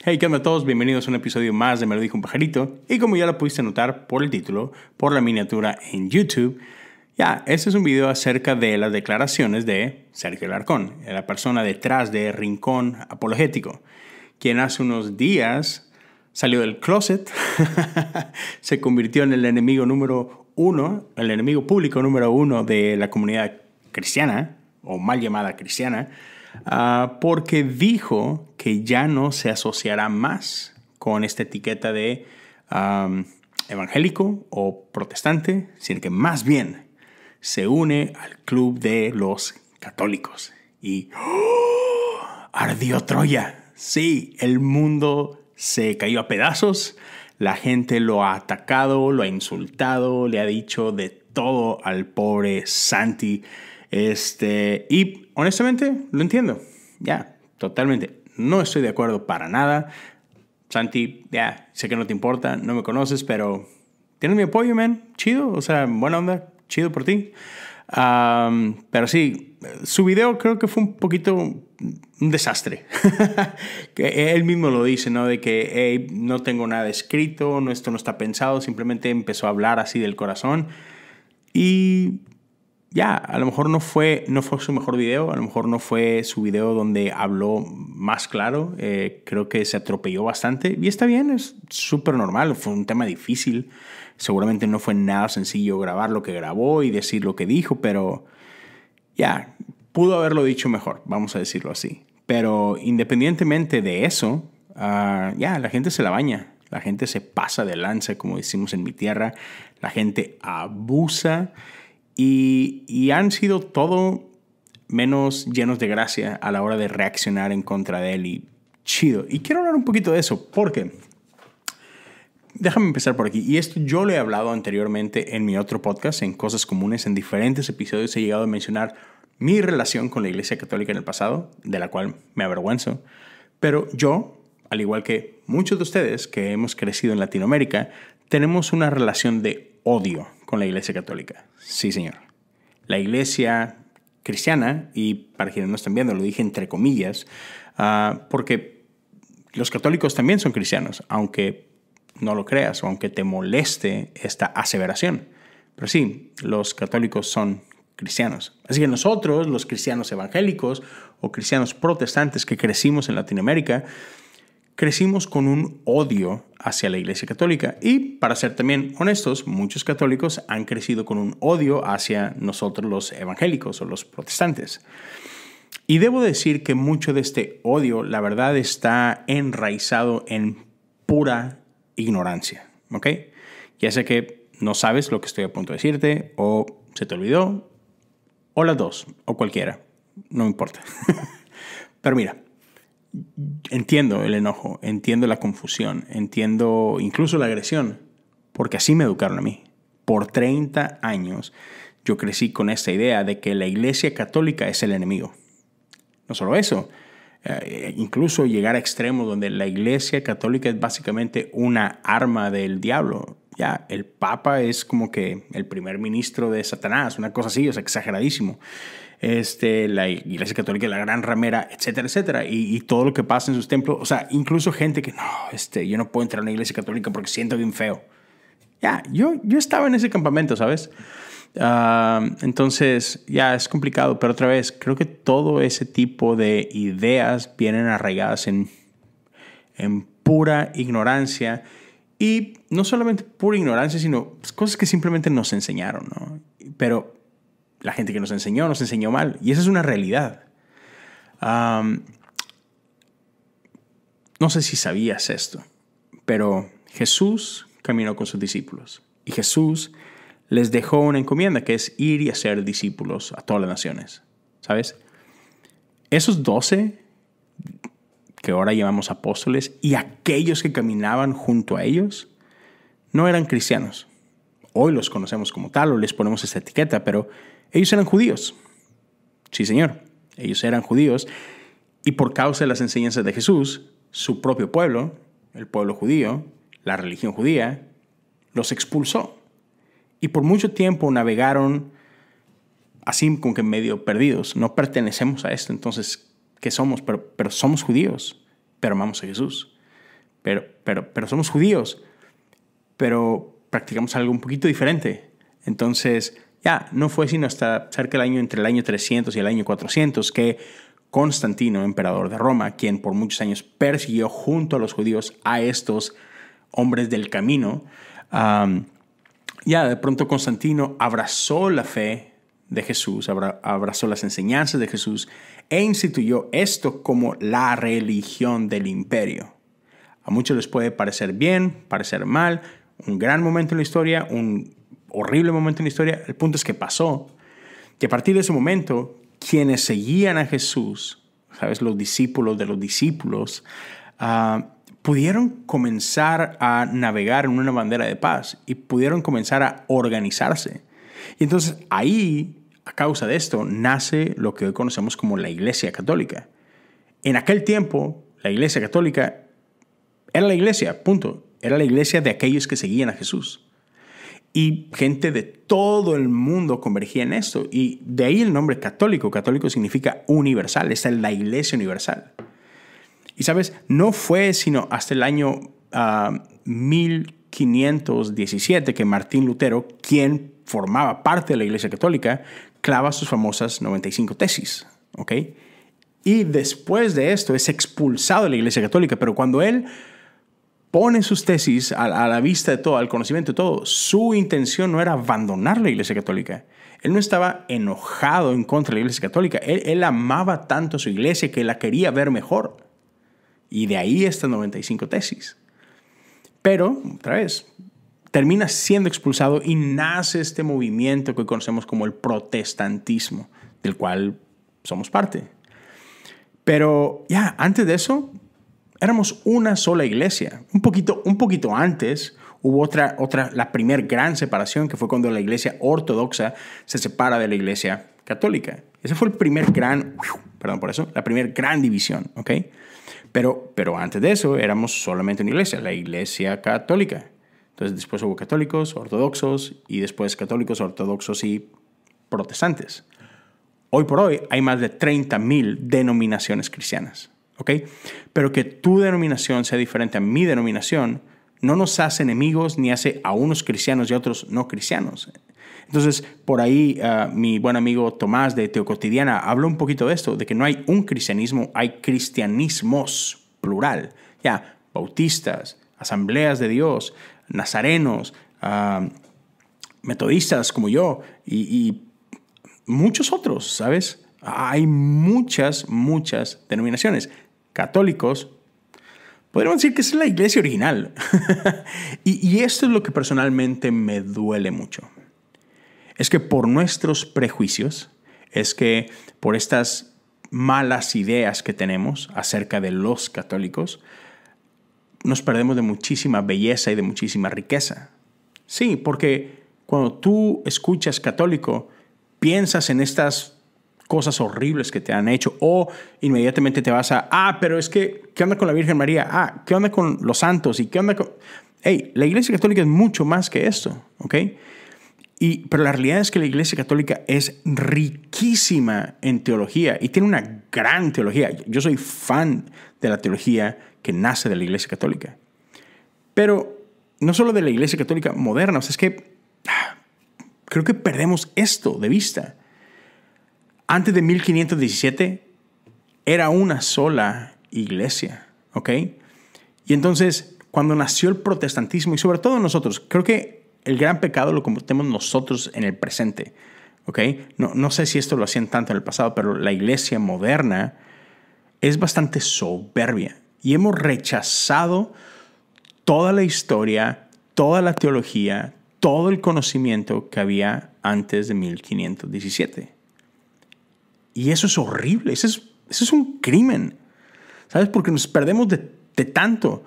Hey, ¿qué onda a todos? Bienvenidos a un episodio más de Me lo dijo un pajarito. Y como ya lo pudiste notar por el título, por la miniatura en YouTube, este es un video acerca de las declaraciones de Sergio Alarcón, la persona detrás de Rincón Apologético, quien hace unos días salió del closet, se convirtió en el enemigo número uno, el enemigo público número uno de la comunidad cristiana, o mal llamada cristiana, porque dijo que ya no se asociará más con esta etiqueta de evangélico o protestante, sino que más bien se une al club de los católicos. Y ardió Troya. Sí, el mundo se cayó a pedazos. La gente lo ha atacado, lo ha insultado, le ha dicho de todo al pobre Santi. Y honestamente lo entiendo. Totalmente. No estoy de acuerdo para nada. Santi, sé que no te importa, no me conoces, pero tienes mi apoyo, man. Chido, o sea, buena onda, chido por ti. Pero sí, su video creo que fue un poquito un desastre. Que él mismo lo dice, ¿no? De que hey, no tengo nada escrito, esto no está pensado, simplemente empezó a hablar así del corazón. Y a lo mejor no fue su mejor video, a lo mejor no fue su video donde habló más claro. Creo que se atropelló bastante y está bien, es súper normal, fue un tema difícil. Seguramente no fue nada sencillo grabar lo que grabó y decir lo que dijo, pero pudo haberlo dicho mejor, vamos a decirlo así. Pero independientemente de eso, la gente se la baña, la gente se pasa de lanza, como decimos en mi tierra, la gente abusa. Y han sido todo menos llenos de gracia a la hora de reaccionar en contra de él. Y chido. Y quiero hablar un poquito de eso, porque déjame empezar por aquí. Y esto yo lo he hablado anteriormente en mi otro podcast, en Cosas Comunes. En diferentes episodios he llegado a mencionar mi relación con la Iglesia Católica en el pasado, de la cual me avergüenzo. Pero yo, al igual que muchos de ustedes que hemos crecido en Latinoamérica, tenemos una relación de odio con la Iglesia Católica. Sí, señor. La Iglesia cristiana, y para quienes no están viendo, lo dije entre comillas, porque los católicos también son cristianos, aunque no lo creas o aunque te moleste esta aseveración. Pero sí, los católicos son cristianos. Así que nosotros, los cristianos evangélicos o cristianos protestantes que crecimos en Latinoamérica, crecimos con un odio hacia la Iglesia Católica. Y para ser también honestos, muchos católicos han crecido con un odio hacia nosotros los evangélicos o los protestantes. Y debo decir que mucho de este odio, la verdad, está enraizado en pura ignorancia. ¿Ok? Ya sé que no sabes lo que estoy a punto de decirte, o se te olvidó, o las dos, o cualquiera. No me importa. Pero mira, entiendo el enojo, entiendo la confusión, entiendo incluso la agresión, porque así me educaron a mí. Por 30 años yo crecí con esta idea de que la Iglesia Católica es el enemigo. No solo eso, incluso llegar a extremos donde la Iglesia Católica es básicamente una arma del diablo. El Papa es como que el primer ministro de Satanás, una cosa así, o sea, exageradísimo. La Iglesia Católica es la gran ramera, etcétera, etcétera, y todo lo que pasa en sus templos, o sea, incluso gente que yo no puedo entrar a una Iglesia Católica porque siento bien feo. Yo estaba en ese campamento, ¿sabes? Entonces, es complicado, pero otra vez, creo que todo ese tipo de ideas vienen arraigadas en pura ignorancia, y no solamente pura ignorancia, sino cosas que simplemente nos enseñaron, ¿no? Pero la gente que nos enseñó mal. Y esa es una realidad. No sé si sabías esto, pero Jesús caminó con sus discípulos. Y Jesús les dejó una encomienda que es ir y hacer discípulos a todas las naciones. ¿Sabes? Esos 12 que ahora llamamos apóstoles y aquellos que caminaban junto a ellos no eran cristianos. Hoy los conocemos como tal o les ponemos esta etiqueta, pero ellos eran judíos. Sí, señor. Ellos eran judíos y por causa de las enseñanzas de Jesús, su propio pueblo, el pueblo judío, la religión judía, los expulsó. Y por mucho tiempo navegaron así como que medio perdidos. No pertenecemos a esto, entonces, ¿qué somos? Pero somos judíos, pero amamos a Jesús. pero somos judíos, pero practicamos algo un poquito diferente. Entonces, no fue sino hasta cerca del entre el año 300 y el año 400 que Constantino, emperador de Roma, quien por muchos años persiguió junto a los judíos a estos hombres del camino, de pronto Constantino abrazó la fe de Jesús, abrazó las enseñanzas de Jesús e instituyó esto como la religión del imperio. A muchos les puede parecer bien, parecer mal, un gran momento en la historia, un horrible momento en la historia. El punto es que pasó. Y a partir de ese momento, quienes seguían a Jesús, ¿sabes? Los discípulos de los discípulos, pudieron comenzar a navegar en una bandera de paz y pudieron comenzar a organizarse. Y entonces ahí, a causa de esto, nace lo que hoy conocemos como la Iglesia Católica. En aquel tiempo, la Iglesia Católica era la iglesia, punto. Era la iglesia de aquellos que seguían a Jesús. Y gente de todo el mundo convergía en esto. Y de ahí el nombre católico. Católico significa universal. Esta es la iglesia universal. Y sabes, no fue sino hasta el año 1517 que Martín Lutero, quien formaba parte de la iglesia católica, clava sus famosas 95 tesis. ¿Ok? Y después de esto es expulsado de la iglesia católica. Pero cuando él pone sus tesis a la vista de todo, al conocimiento de todo, su intención no era abandonar la Iglesia Católica. Él no estaba enojado en contra de la Iglesia Católica. Él amaba tanto a su iglesia que la quería ver mejor. Y de ahí estas 95 tesis. Pero, otra vez, termina siendo expulsado y nace este movimiento que hoy conocemos como el protestantismo, del cual somos parte. Pero antes de eso, éramos una sola iglesia. Un poquito antes hubo la primera gran separación, que fue cuando la iglesia ortodoxa se separa de la iglesia católica. Ese fue la primera gran división, ¿ok? Pero antes de eso éramos solamente una iglesia, la iglesia católica. Entonces después hubo católicos, ortodoxos, y después católicos, ortodoxos y protestantes. Hoy por hoy hay más de 30,000 denominaciones cristianas. ¿Ok? Pero que tu denominación sea diferente a mi denominación no nos hace enemigos ni hace a unos cristianos y a otros no cristianos. Entonces, por ahí mi buen amigo Tomás de Teocotidiana habló un poquito de esto, de que no hay un cristianismo, hay cristianismos, plural. Bautistas, asambleas de Dios, nazarenos, metodistas como yo y muchos otros, ¿sabes? Hay muchas denominaciones. Católicos, podríamos decir que es la iglesia original. y esto es lo que personalmente me duele mucho. Es que por nuestros prejuicios, es que por estas malas ideas que tenemos acerca de los católicos, nos perdemos de muchísima belleza y de muchísima riqueza. Sí, porque cuando tú escuchas católico, piensas en estas cosas horribles que te han hecho, o inmediatamente te vas pero es que, ¿qué onda con la Virgen María? ¿Qué onda con los santos? ¿Y qué onda con...? La Iglesia Católica es mucho más que esto, ¿ok? Pero la realidad es que la Iglesia Católica es riquísima en teología y tiene una gran teología. Yo soy fan de la teología que nace de la Iglesia Católica. Pero no solo de la Iglesia Católica moderna, es que creo que perdemos esto de vista. Antes de 1517 era una sola iglesia, ¿ok? Y entonces, cuando nació el protestantismo, y sobre todo nosotros, creo que el gran pecado lo cometemos nosotros en el presente, ¿ok? No sé si esto lo hacían tanto en el pasado, pero la iglesia moderna es bastante soberbia. Y hemos rechazado toda la historia, toda la teología, todo el conocimiento que había antes de 1517. Y eso es horrible, eso es un crimen, ¿sabes? Porque nos perdemos de tanto.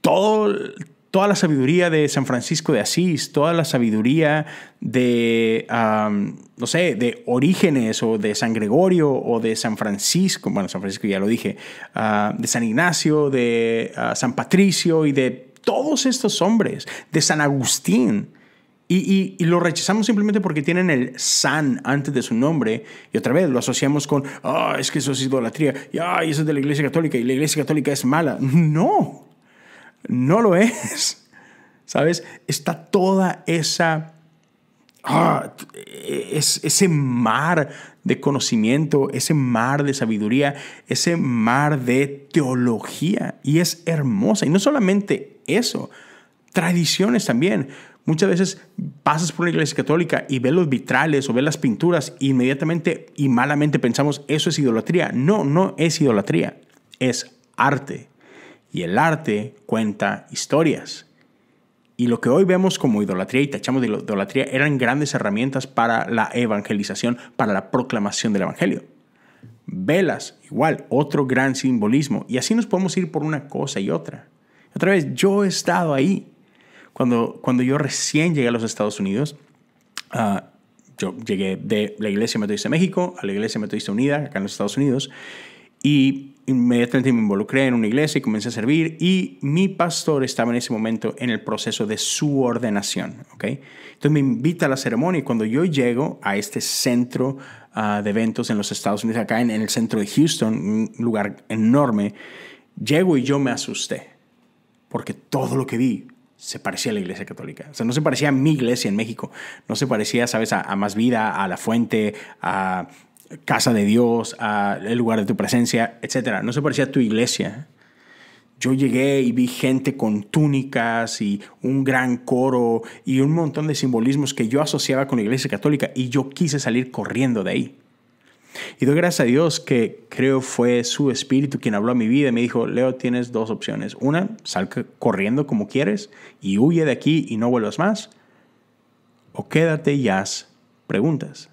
Toda la sabiduría de San Francisco de Asís, toda la sabiduría de, de Orígenes o de San Gregorio o de San Francisco, bueno, San Francisco ya lo dije, de San Ignacio, de San Patricio y de todos estos hombres, de San Agustín. Y lo rechazamos simplemente porque tienen el San antes de su nombre. Y otra vez lo asociamos con, es que eso es idolatría. Y eso es de la Iglesia Católica y la Iglesia Católica es mala. No. No lo es. ¿Sabes? Está toda esa... ese mar de conocimiento, ese mar de sabiduría, ese mar de teología. Y es hermosa. Y no solamente eso, tradiciones también. Muchas veces pasas por una iglesia católica y ves los vitrales o ves las pinturas e inmediatamente y malamente pensamos, eso es idolatría. No, no es idolatría, es arte. Y el arte cuenta historias. Y lo que hoy vemos como idolatría y tachamos de idolatría eran grandes herramientas para la evangelización, para la proclamación del evangelio. Velas, igual, otro gran simbolismo. Y así nos podemos ir por una cosa y otra. Otra vez, yo he estado ahí. Cuando yo recién llegué a los Estados Unidos, yo llegué de la Iglesia Metodista de México a la Iglesia Metodista Unida, acá en los Estados Unidos, y inmediatamente me involucré en una iglesia y comencé a servir, y mi pastor estaba en ese momento en el proceso de su ordenación. ¿Okay? Entonces me invita a la ceremonia, y cuando yo llego a este centro de eventos en los Estados Unidos, acá en el centro de Houston, un lugar enorme, llego y yo me asusté, porque todo lo que vi se parecía a la iglesia católica. O sea, no se parecía a mi iglesia en México. No se parecía, ¿sabes?, a Más Vida, a La Fuente, a Casa de Dios, a El Lugar de Tu Presencia, etc. No se parecía a tu iglesia. Yo llegué y vi gente con túnicas y un gran coro y un montón de simbolismos que yo asociaba con la iglesia católica, y yo quise salir corriendo de ahí. Y doy gracias a Dios que creo fue su espíritu quien habló a mi vida y me dijo, Leo, tienes dos opciones. Una, sal corriendo como quieres y huye de aquí y no vuelvas más. O quédate y haz preguntas.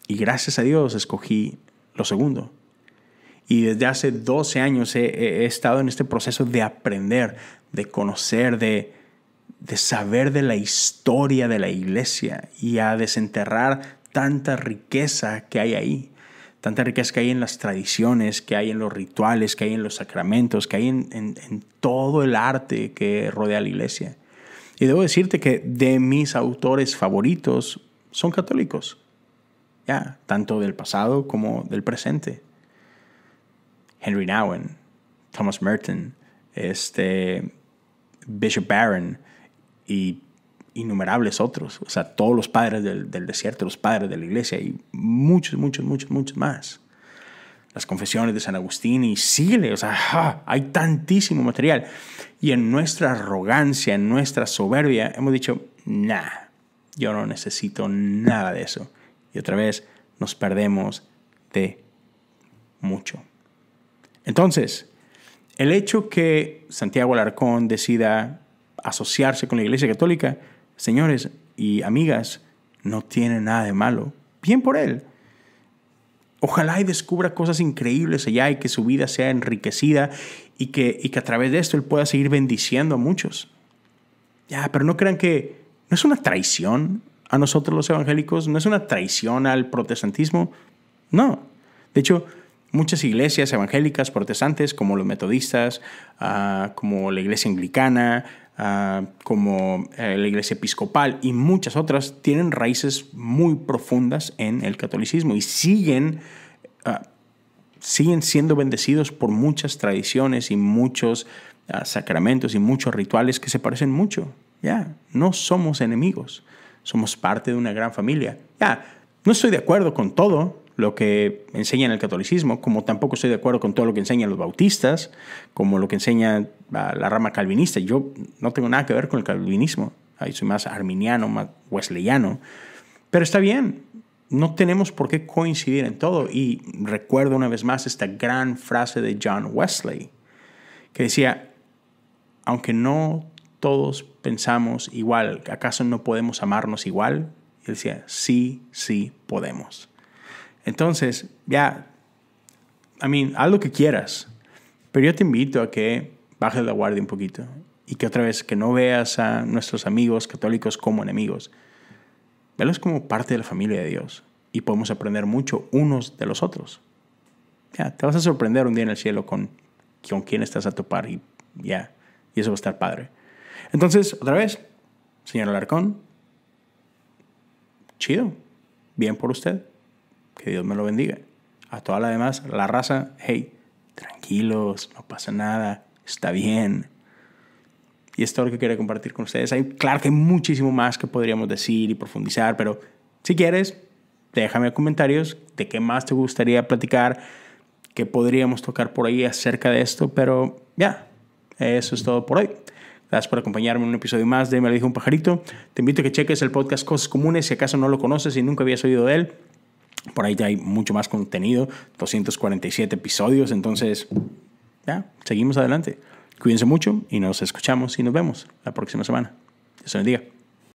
Y gracias a Dios escogí lo segundo. Y desde hace 12 años he estado en este proceso de aprender, de conocer, de saber de la historia de la iglesia y a desenterrar tanta riqueza que hay ahí, tanta riqueza que hay en las tradiciones, que hay en los rituales, que hay en los sacramentos, que hay en todo el arte que rodea la iglesia. Y debo decirte que de mis autores favoritos son católicos, ya, tanto del pasado como del presente. Henry Nouwen, Thomas Merton, Bishop Barron y innumerables otros. O sea, todos los padres del desierto, los padres de la iglesia y muchos más. Las confesiones de San Agustín y síguele. O sea, hay tantísimo material. Y en nuestra arrogancia, en nuestra soberbia, hemos dicho, nah, yo no necesito nada de eso. Y otra vez nos perdemos de mucho. Entonces, el hecho que Santiago Alarcón decida asociarse con la Iglesia Católica, señores y amigas, no tiene nada de malo. Bien por él. Ojalá y descubra cosas increíbles allá y que su vida sea enriquecida y que a través de esto él pueda seguir bendiciendo a muchos. Ya, pero no crean que no es una traición a nosotros los evangélicos, no es una traición al protestantismo. No. De hecho, muchas iglesias evangélicas protestantes, como los metodistas, como la iglesia anglicana, como la iglesia episcopal y muchas otras, tienen raíces muy profundas en el catolicismo y siguen siendo bendecidos por muchas tradiciones y muchos sacramentos y muchos rituales que se parecen mucho. Ya, no somos enemigos, somos parte de una gran familia. Ya, no estoy de acuerdo con todo lo que enseña en el catolicismo, como tampoco estoy de acuerdo con todo lo que enseñan los bautistas, como lo que enseña la rama calvinista. Yo no tengo nada que ver con el calvinismo. Ahí soy más arminiano, más wesleyano. Pero está bien. No tenemos por qué coincidir en todo. Y recuerdo una vez más esta gran frase de John Wesley, que decía, aunque no todos pensamos igual, ¿acaso no podemos amarnos igual? Y él decía, sí podemos. Entonces, ya, haz lo que quieras, pero yo te invito a que bajes la guardia un poquito y que otra vez que no veas a nuestros amigos católicos como enemigos. Velos como parte de la familia de Dios y podemos aprender mucho unos de los otros. Ya, te vas a sorprender un día en el cielo con quién estás a topar y eso va a estar padre. Entonces, otra vez, señor Alarcón, chido, bien por usted. Que Dios me lo bendiga. A toda la demás, la raza, hey, tranquilos, no pasa nada, está bien. Y es todo lo que quería compartir con ustedes. Claro que hay muchísimo más que podríamos decir y profundizar, pero si quieres, déjame comentarios de qué más te gustaría platicar, qué podríamos tocar por ahí acerca de esto. Pero ya, eso es todo por hoy. Gracias por acompañarme en un episodio más de Me lo dijo un pajarito. Te invito a que cheques el podcast Cosas Comunes si acaso no lo conoces y nunca habías oído de él. Por ahí ya hay mucho más contenido, 247 episodios, entonces ya, seguimos adelante. Cuídense mucho y nos escuchamos y nos vemos la próxima semana. Dios te bendiga.